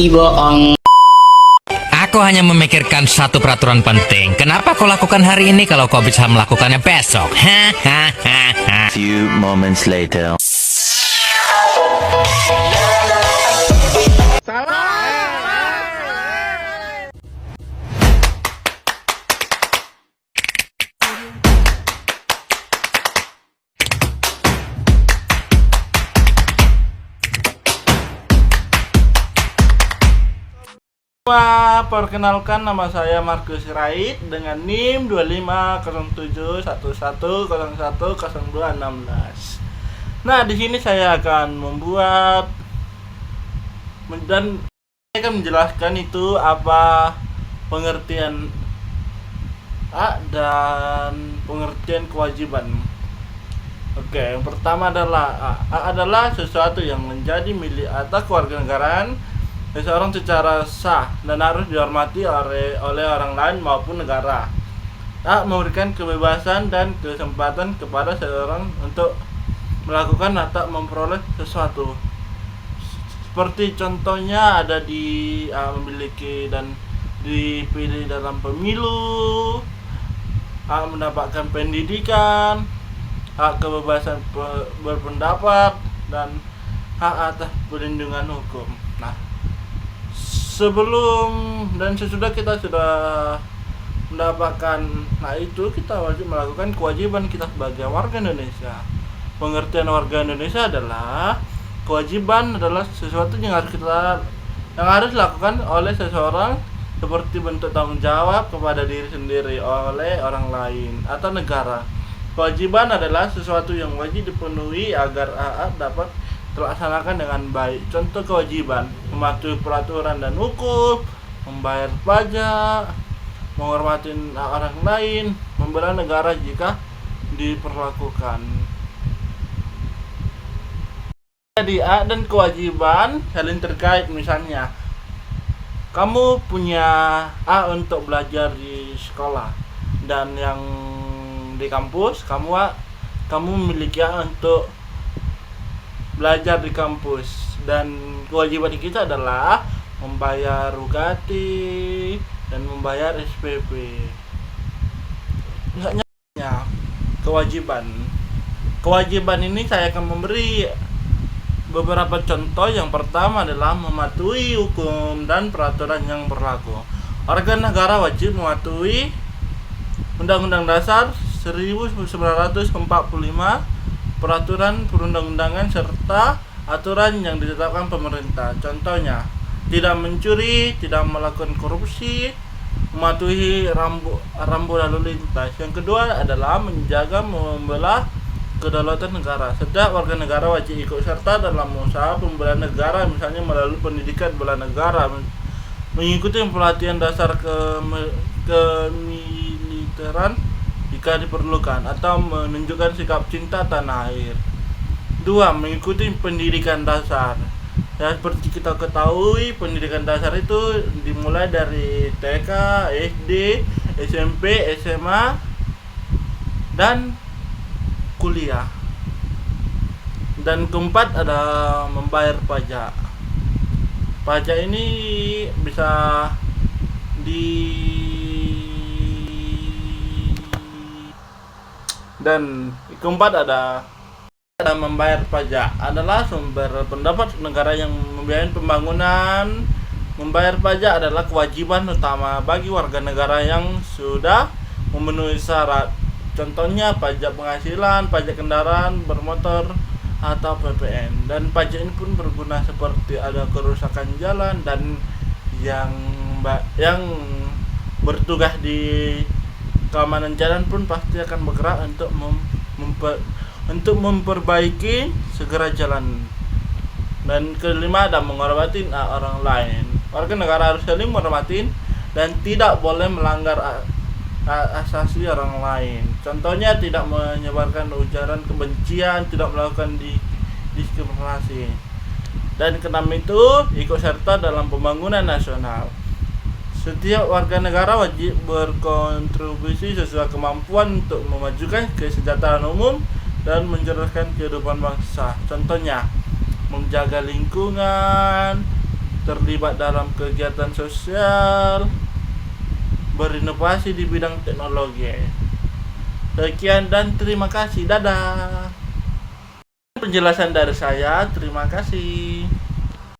bohong. Aku hanya memikirkan satu peraturan penting. Kenapa kau lakukan hari ini kalau kau bisa melakukannya besok? Hahaha. Few moments later. Perkenalkan, nama saya Markus Rait dengan NIM 25071101010216. Nah, di sini saya akan membuat dan saya akan menjelaskan itu apa pengertian A dan pengertian kewajiban. Oke, yang pertama adalah A adalah sesuatu yang menjadi milik atau kewarganegaraan seseorang secara sah dan harus dihormati oleh orang lain maupun negara. A memberikan kebebasan dan kesempatan kepada seseorang untuk melakukan atau memperoleh sesuatu. Seperti contohnya ada di A memiliki dan dipilih dalam pemilu, A mendapatkan pendidikan, A kebebasan berpendapat, dan hak atas perlindungan hukum. Nah, sebelum dan sesudah kita sudah mendapatkan itu, kita wajib melakukan kewajiban kita sebagai warga Indonesia. Pengertian warga Indonesia adalah kewajiban adalah sesuatu yang harus dilakukan oleh seseorang seperti bentuk tanggung jawab kepada diri sendiri oleh orang lain atau negara. Kewajiban adalah sesuatu yang wajib dipenuhi agar AA dapat terlaksanakan dengan baik. Contoh kewajiban: mematuhi peraturan dan hukum, membayar pajak, menghormati orang lain, membela negara jika diperlakukan. Jadi A dan kewajiban saling terkait. Misalnya, kamu punya A untuk belajar di sekolah, dan yang di kampus kamu memiliki A untuk belajar di kampus, dan kewajiban kita adalah membayar UKT dan membayar SPP. Misalnya kewajiban ini saya akan memberi beberapa contoh. Yang pertama adalah mematuhi hukum dan peraturan yang berlaku. Warga negara wajib mematuhi Undang-Undang Dasar 1945, peraturan perundang-undangan serta aturan yang ditetapkan pemerintah. Contohnya, tidak mencuri, tidak melakukan korupsi, mematuhi rambu lalu lintas. Yang kedua adalah menjaga membela kedaulatan negara. Setiap warga negara wajib ikut serta dalam usaha pembelaan negara, misalnya melalui pendidikan bela negara, mengikuti pelatihan dasar kemiliteran jika diperlukan, atau menunjukkan sikap cinta tanah air. 2. Mengikuti pendidikan dasar. Ya, seperti kita ketahui, pendidikan dasar itu dimulai dari TK, SD, SMP, SMA, dan kuliah. Dan keempat ada membayar pajak. Pajak ini bisa dan keempat ada membayar pajak adalah sumber pendapat negara yang membiayai pembangunan. Membayar pajak adalah kewajiban utama bagi warga negara yang sudah memenuhi syarat. Contohnya pajak penghasilan, pajak kendaraan bermotor, atau PPN. Dan pajak ini pun berguna seperti ada kerusakan jalan, dan yang bertugas di keamanan jalan pun pasti akan bergerak untuk memperbaiki segera jalan. Dan kelima ada menghormati orang lain. Warga negara harus saling menghormati dan tidak boleh melanggar asasi orang lain. Contohnya, tidak menyebarkan ujaran kebencian, tidak melakukan diskriminasi. Dan keenam itu ikut serta dalam pembangunan nasional. Setiap warga negara wajib berkontribusi sesuai kemampuan untuk memajukan kesejahteraan umum dan mencerdaskan kehidupan bangsa. Contohnya, menjaga lingkungan, terlibat dalam kegiatan sosial, berinovasi di bidang teknologi. Sekian dan terima kasih. Dadah. Penjelasan dari saya. Terima kasih.